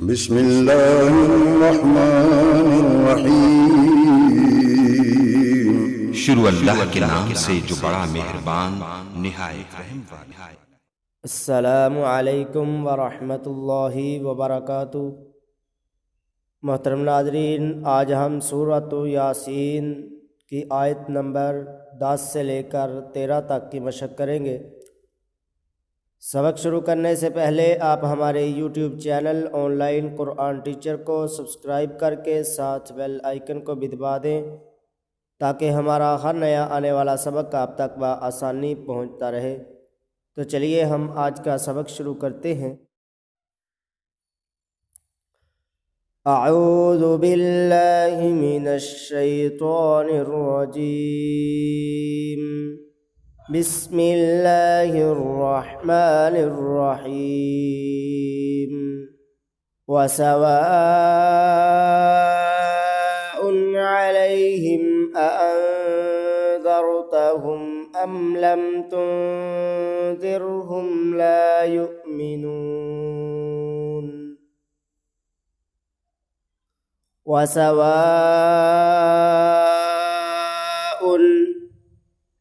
بسم الله الرحمن الرحیم۔ شروع اللہ کے نام سے جو بڑا مہربان نہایت رحم والا ہے۔ السلام علیکم ورحمۃ اللہ وبرکاتہ۔ محترم ناظرین، آج ہم سورۃ یاسین کی آیت نمبر 10 سے لے کر 13 تک کی مشق کریں گے۔ سبق شروع کرنے سے پہلے آپ ہمارے یوٹیوب چینل آن لائن قرآن ٹیچر کو سبسکرائب کر کے ساتھ بیل آئیکن کو بھی دبا دیں تاکہ ہمارا ہر نیا آنے والا سبق آپ تک بآسانی پہنچتا رہے۔ تو چلیے ہم آج کا سبق شروع کرتے ہیں۔ اعوذ باللہ من الشیطان الرجیم، بسم اللہ الرحمن الرحیم۔ وسواء علیہم أأنذرتهم أم لم تنذرهم لا يؤمنون۔ وسواء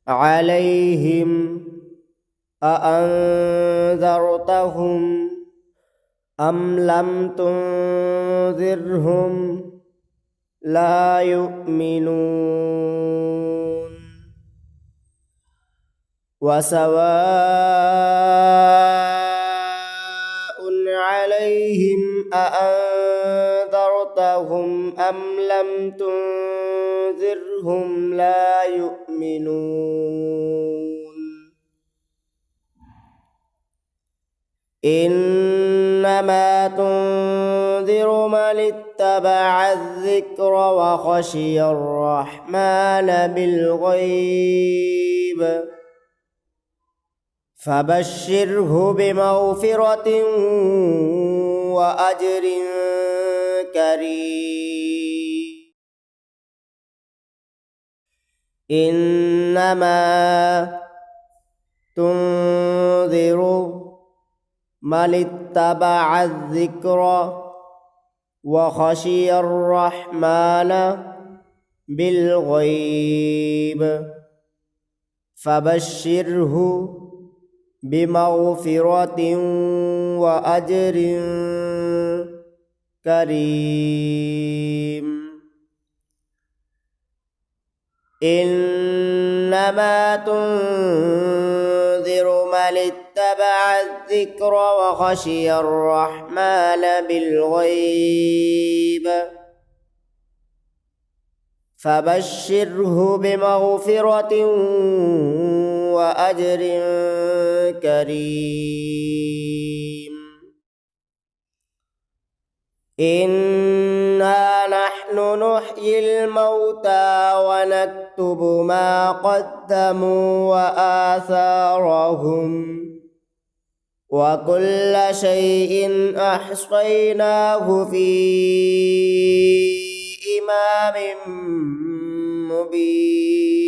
عليهم أأنذرتهم أم لم تنذرهم لا يؤمنون۔ وسواء عليهم أأنذرتهم أم لم تنذرهم لا يؤمنون۔ إنما تنذر من اتبع الذكر وخشي الرحمن بالغيب فبشره بمغفرة وأجر كريم۔ إنما تنذر من اتبع الذكر وخشي الرحمن بالغيب فبشره بمغفرة وأجر كريم۔ إنما تنذر من اتبع الذكر وخشي الرحمن بالغيب فبشره بمغفرة وأجر كريم۔ إنا نحن نحيي الموتى ونكتب ما قدموا وآثارهم وكل شيء أحصيناه في إمام مبين۔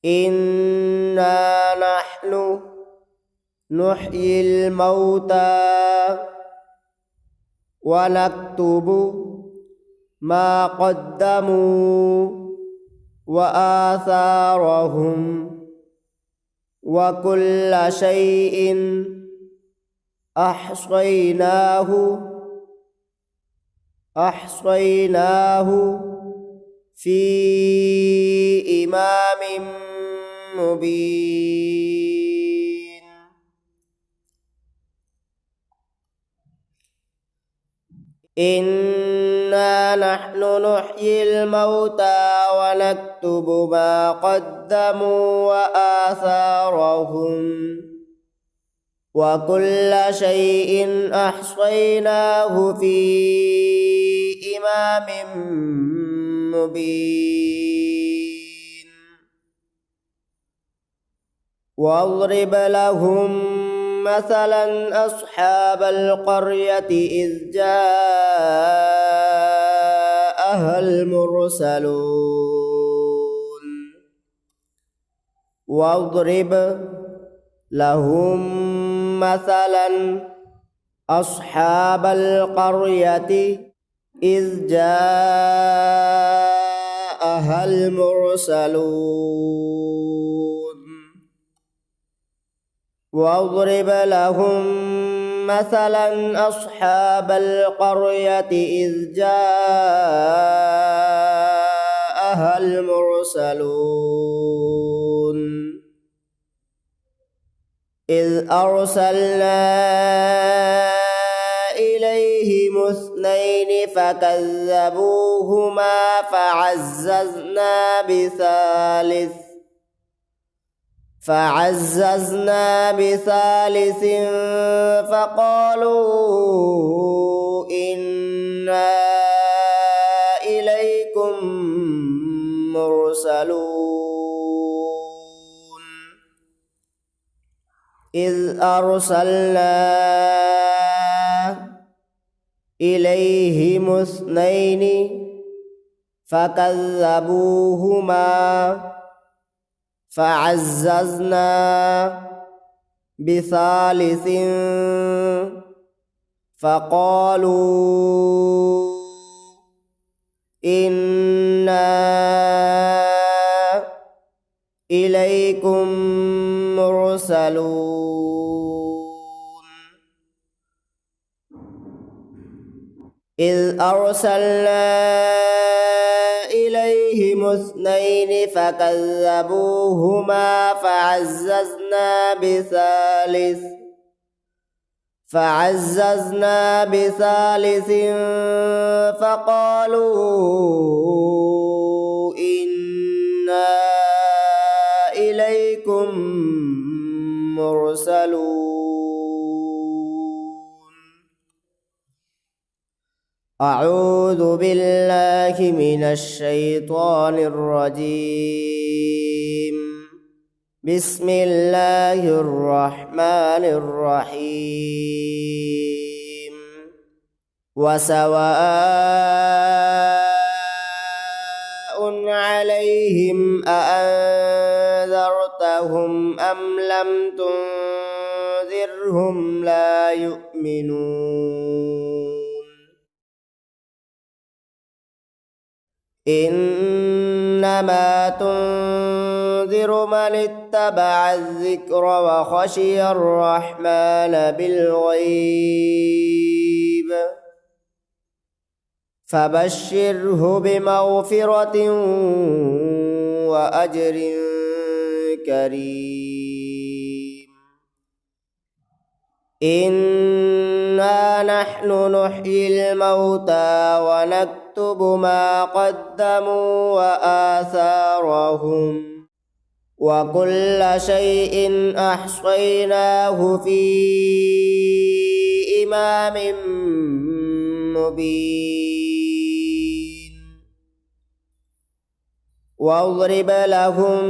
إنا نحن نحيي الموتى ونكتب ما قدموا وآثارهم وكل شيء أحصيناه في إمام مبين۔ إنا نحن نحيي الموتى ونكتب ما قدموا وآثارهم وكل شيء أحصيناه في إمام مبين۔ واضرب لهم مثلا أصحاب القرية إذ جاءها المرسلون واضرب لهم مثلا أصحاب القرية إذ جاءها المرسلون واضرب لهم مثلا أصحاب القرية إذ جاءها المرسلون إذ أرسلنا إليهم اثنين فكذبوهما فعززنا بثالث فقالوا إنا إليكم مرسلون إذ أرسلنا إليهم اثنين فكذبوهما فعززنا بثالث فقالوا إنا إليكم مرسلون إذ أرسلنا إليهم اثنين فكذبوهما فعززنا بثالث فقالوا إنا إليكم مرسلون أعوذ بالله من الشيطان الرجيم بسم الله الرحمن الرحيم وسواء عليهم أأنذرتهم أم لم تنذرهم لا يؤمنون إنما تنذر من اتبع الذكر وخشي الرحمن بالغيب فبشره بمغفرة وأجر كريم إنا نحن نحيي الموتى ونكتب ما قدموا وآثارهم وكل شيء أحصيناه في إمام مبين واضرب لهم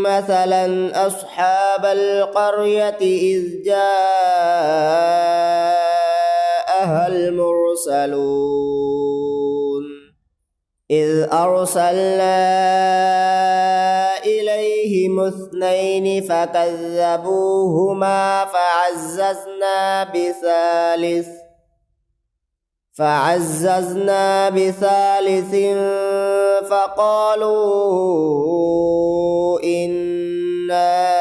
مثلا أصحاب القرية إذ جاءها المرسلون إذ أرسلنا إليهم اثنين فكذبوهما فعززنا بثالث فقالوا إنا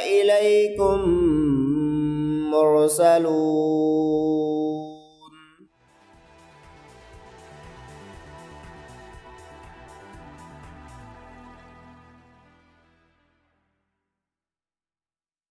إليكم مرسلون